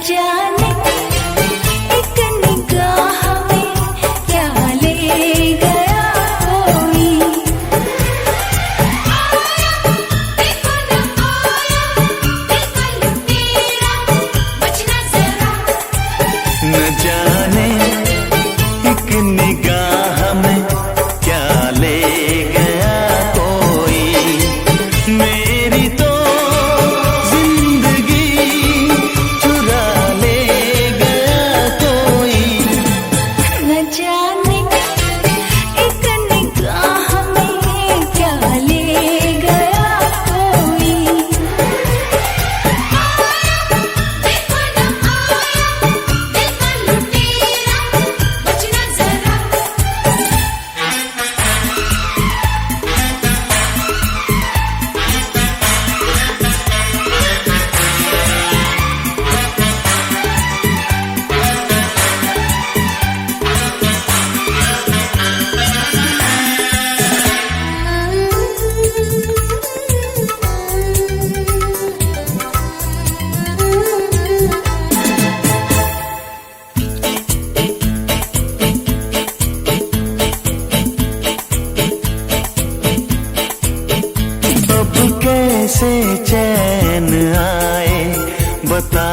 जाने एक निगाह में क्या ले गया कोई। देखो न आया दिल तेरा बचना जरा। न जाने एक निगाह में क्या ले गया कोई। मेरी तो जिंदगी चुरा ले गया कोई। न जाने एक निगाह में क्या ले गया कोई। देखो न आया दिल का लुटेरा बचना जरा। अब कैसे चैन आए बता